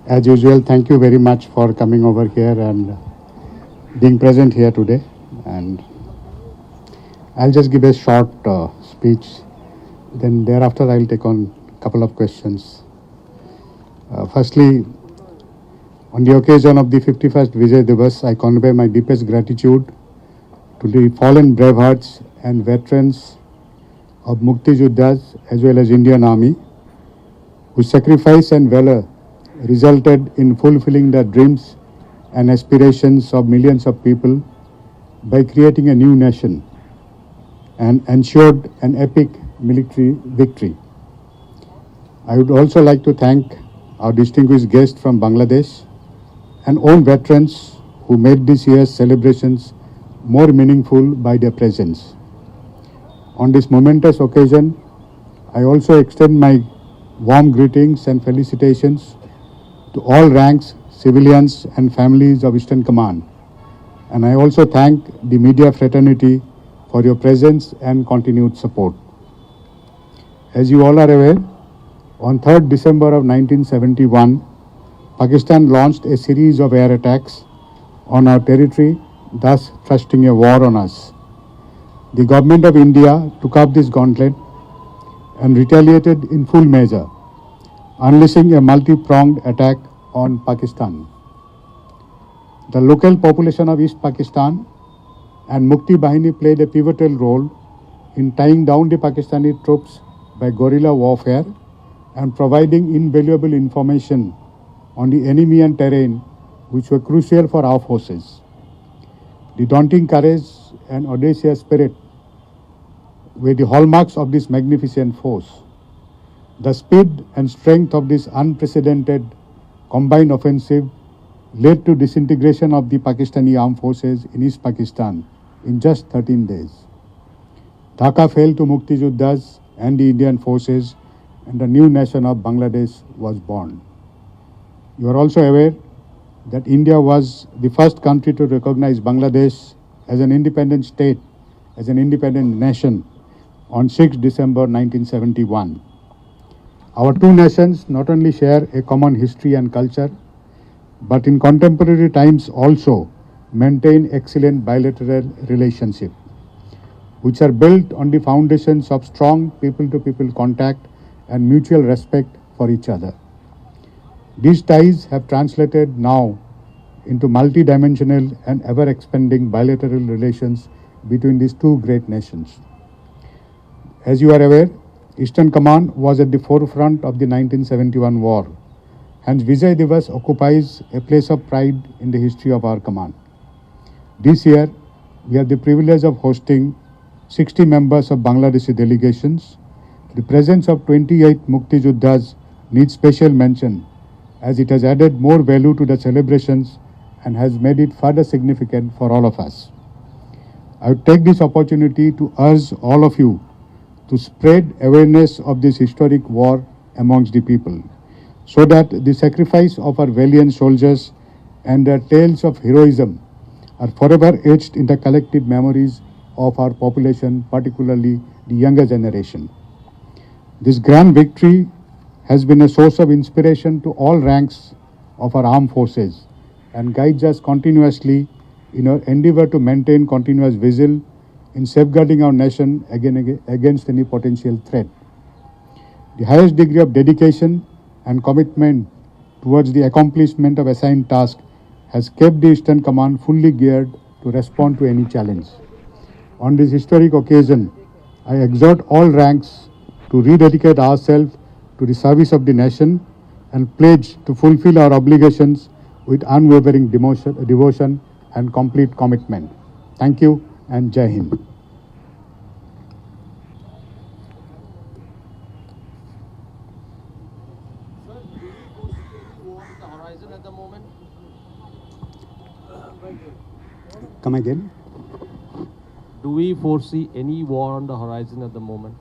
As usual, thank you very much for coming over here and being present here today. And I'll just give a short speech. Then thereafter, I'll take on a couple of questions. Firstly, on the occasion of the 51st Vijay Diwas, I convey my deepest gratitude to the fallen bravehearts and veterans of Mukti Yuddhas as well as Indian Army, whose sacrifice and valor resulted in fulfilling the dreams and aspirations of millions of people by creating a new nation and ensured an epic military victory. I would also like to thank our distinguished guest from Bangladesh and own veterans who made this year's celebrations more meaningful by their presence. On this momentous occasion, I also extend my warm greetings and felicitations to all ranks, civilians and families of Eastern Command. And I also thank the media fraternity for your presence and continued support. As you all are aware, on 3rd December of 1971, Pakistan launched a series of air attacks on our territory, thus thrusting a war on us. The government of India took up this gauntlet and retaliated in full measure, unleashing a multi-pronged attack on Pakistan. The local population of East Pakistan and Mukti Bahini played a pivotal role in tying down the Pakistani troops by guerrilla warfare and providing invaluable information on the enemy and terrain which were crucial for our forces. The daunting courage and audacious spirit were the hallmarks of this magnificent force. The speed and strength of this unprecedented combined offensive led to disintegration of the Pakistani armed forces in East Pakistan in just 13 days. Dhaka fell to Mukti Yuddhas and the Indian forces, and the new nation of Bangladesh was born. You are also aware that India was the first country to recognize Bangladesh as an independent state, as an independent nation on 6 December 1971. Our two nations not only share a common history and culture, but in contemporary times also maintain excellent bilateral relationships, which are built on the foundations of strong people-to-people contact and mutual respect for each other. These ties have translated now into multidimensional and ever-expanding bilateral relations between these two great nations. As you are aware, Eastern Command was at the forefront of the 1971 war. Hence, Vijay Diwas occupies a place of pride in the history of our command. This year, we have the privilege of hosting 60 members of Bangladeshi delegations. The presence of 28 Mukti Yuddhas needs special mention, as it has added more value to the celebrations and has made it further significant for all of us. I would take this opportunity to urge all of you to spread awareness of this historic war amongst the people, so that the sacrifice of our valiant soldiers and their tales of heroism are forever etched in the collective memories of our population, particularly the younger generation. This grand victory has been a source of inspiration to all ranks of our armed forces and guides us continuously in our endeavor to maintain continuous vigil in safeguarding our nation against any potential threat. The highest degree of dedication and commitment towards the accomplishment of assigned tasks has kept the Eastern Command fully geared to respond to any challenge. On this historic occasion, I exhort all ranks to rededicate ourselves to the service of the nation and pledge to fulfill our obligations with unwavering devotion and complete commitment. Thank you and Jai Hind. Come again. Do we foresee any war on the horizon at the moment?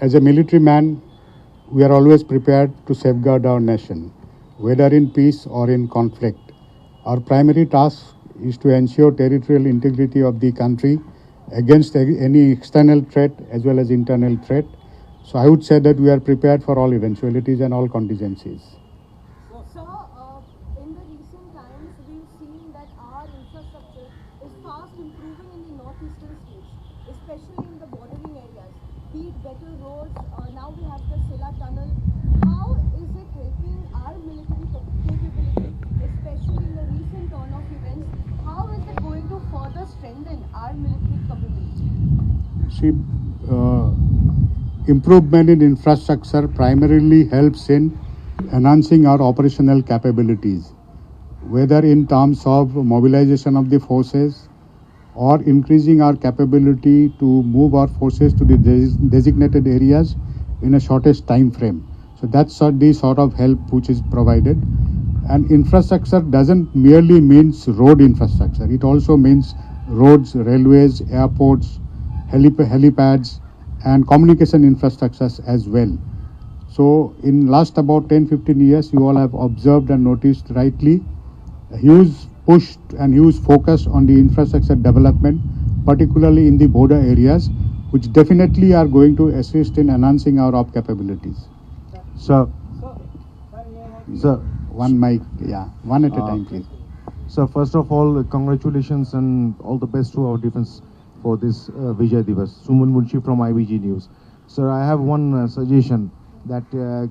As a military man, we are always prepared to safeguard our nation, whether in peace or in conflict. Our primary task is to ensure territorial integrity of the country against any external threat as well as internal threat. So I would say that we are prepared for all eventualities and all contingencies. So, in the recent times, we've seen that our infrastructure is fast improving in the northeastern states, especially in the bordering areas. Be it better roads, now we have the Sela Tunnel. How is it helping our military capability, especially in the recent turn of events? How is it going to further strengthen our military capability? See, improvement in infrastructure primarily helps in enhancing our operational capabilities, whether in terms of mobilization of the forces or increasing our capability to move our forces to the designated areas in a shortest time frame. So that's the sort of help which is provided. And infrastructure doesn't merely means road infrastructure. It also means roads, railways, airports, helipads, and communication infrastructures as well. So in last about 10-15 years, you all have observed and noticed rightly a huge push and huge focus on the infrastructure development, particularly in the border areas, which definitely are going to assist in enhancing our op capabilities. Sir, sir, One mic, yeah, one at a time, please. sir, first of all, congratulations and all the best to our defense for this Vijay Diwas. Suman Munshi from IBG News. Sir, I have one suggestion that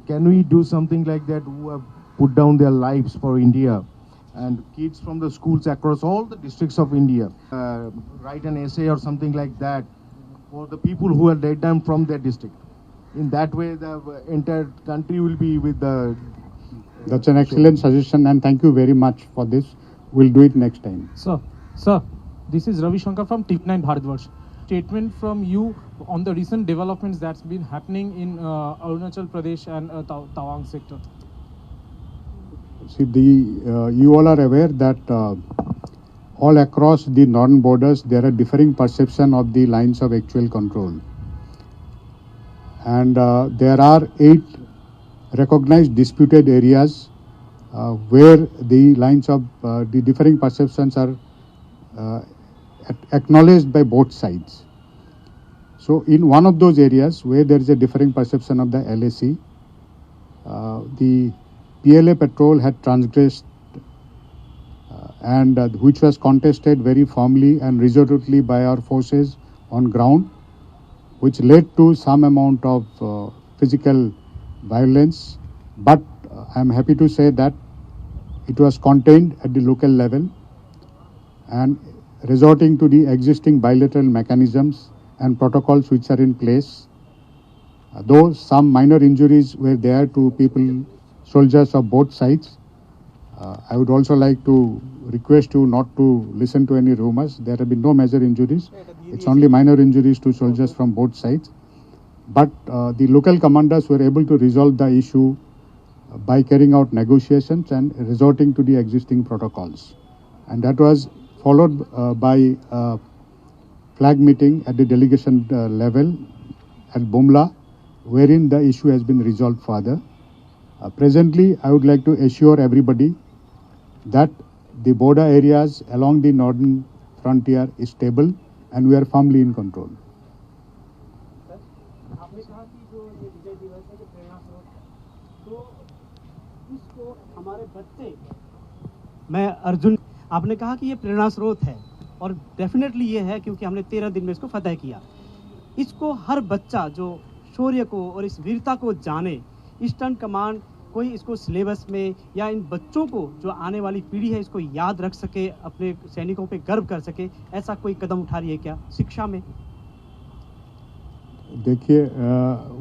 can we do something like that who have put down their lives for India and kids from the schools across all the districts of India write an essay or something like that for the people who are dead down from their district. In that way, the entire country will be with the. That's an excellent suggestion, and thank you very much for this. We'll do it next time. Sir, this is Ravi Shankar from Tip9 Bharatvarsh. Statement from you on the recent developments that's been happening in Arunachal Pradesh and Tawang sector. See, you all are aware that all across the northern borders there are differing perception of the lines of actual control, and there are 8 recognized disputed areas where the lines of the differing perceptions are acknowledged by both sides. So in one of those areas where there is a differing perception of the LAC, the PLA patrol had transgressed and which was contested very firmly and resolutely by our forces on ground, which led to some amount of physical violence, but I am happy to say that it was contained at the local level, and resorting to the existing bilateral mechanisms and protocols which are in place, though some minor injuries were there to people, soldiers of both sides. I would also like to request you not to listen to any rumors. There have been no major injuries. It's only minor injuries to soldiers from both sides. But the local commanders were able to resolve the issue by carrying out negotiations and resorting to the existing protocols. And that was followed by a flag meeting at the delegation level at Bumla, wherein the issue has been resolved further. Presently, I would like to assure everybody that the border areas along the northern frontier is stable and we are firmly in control. आपने कहा कि जो ये विजय दिवस है जो प्रेरणा स्रोत है, तो इसको हमारे बच्चे, मैं अर्जुन, आपने कहा कि ये प्रेरणा स्रोत है और डेफिनेटली ये है क्योंकि हमने 13 दिन में इसको फतह किया. इसको हर बच्चा जो शौर्य को और इस वीरता को जाने, ईस्टर्न कमांड कोई इसको सिलेबस में या इन बच्चों को जो आने वाली पीढ़ी है इसको याद रख सके, अपने सैनिकों पे गर्व कर सके, ऐसा कोई कदम उठा रही है क्या शिक्षा में? देखिए,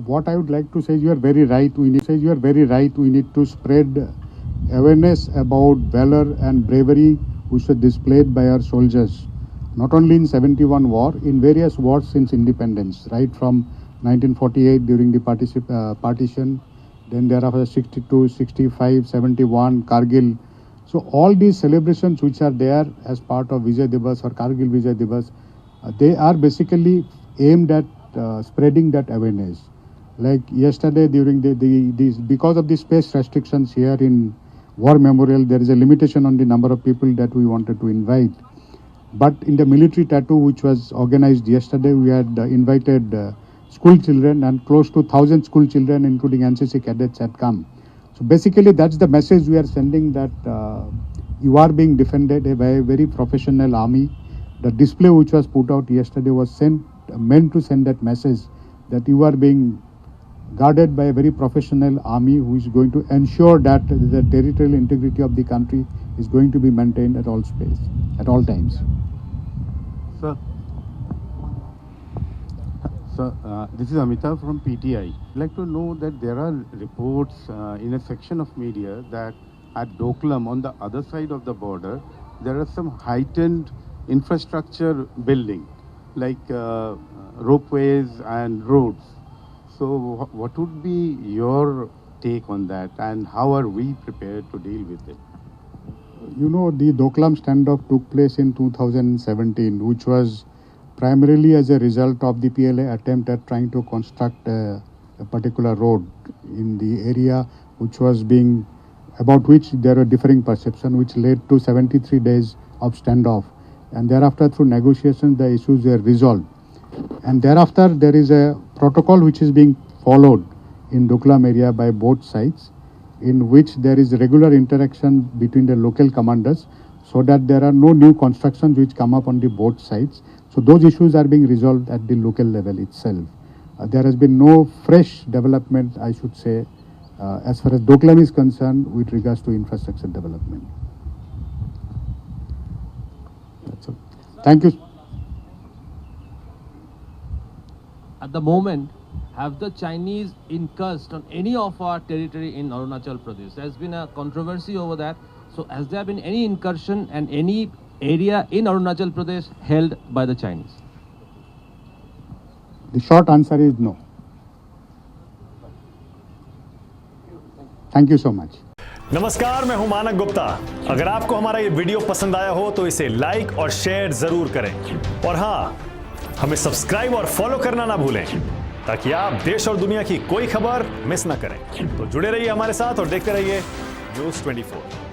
what I would like to say, you are very right. We need to spread awareness about valor and bravery which were displayed by our soldiers, not only in 71 war, in various wars since independence, right from 1948 during the partition, then thereafter 62, 65, 71, Kargil. So all these celebrations which are there as part of Vijay Diwas or Kargil Vijay Diwas, they are basically aimed at spreading that awareness. Like yesterday during because of the space restrictions here in War Memorial, there is a limitation on the number of people that we wanted to invite. But in the military tattoo which was organized yesterday, we had invited school children, and close to 1,000 school children including NCC cadets had come. So basically that's the message we are sending, that you are being defended by a very professional army. The display which was put out yesterday was meant to send that message that you are being guarded by a very professional army who is going to ensure that the territorial integrity of the country is going to be maintained at all times. Sir, this is Amitav from PTI. I'd like to know that there are reports in a section of media that at Doklam, on the other side of the border, there are some heightened infrastructure building, like ropeways and roads. So what would be your take on that, and how are we prepared to deal with it? You know, the Doklam standoff took place in 2017, which was primarily as a result of the PLA attempt at trying to construct a particular road in the area about which there were differing perceptions, which led to 73 days of standoff. And thereafter, through negotiations, the issues were resolved. And thereafter, there is a protocol which is being followed in Doklam area by both sides, in which there is regular interaction between the local commanders, so that there are no new constructions which come up on the both sides. So those issues are being resolved at the local level itself. There has been no fresh development, I should say, as far as Doklam is concerned with regards to infrastructure development. That's all. Thank you. At the moment, have the Chinese incursed on any of our territory in Arunachal Pradesh? There's been a controversy over that. So has there been any incursion and any area in Arunachal Pradesh held by the Chinese? The short answer is no. Thank you so much. नमस्कार, मैं हूं मानक गुप्ता। अगर आपको हमारा ये video पसंद आया हो तो इसे लाइक और शेयर जरूर करें, और हां, हमें सब्सक्राइब और फॉलो करना ना भूलें, ताकि आप देश और दुनिया की कोई खबर मिस ना करें। तो जुड़े रहिए हमारे साथ और देखते रहिए News24।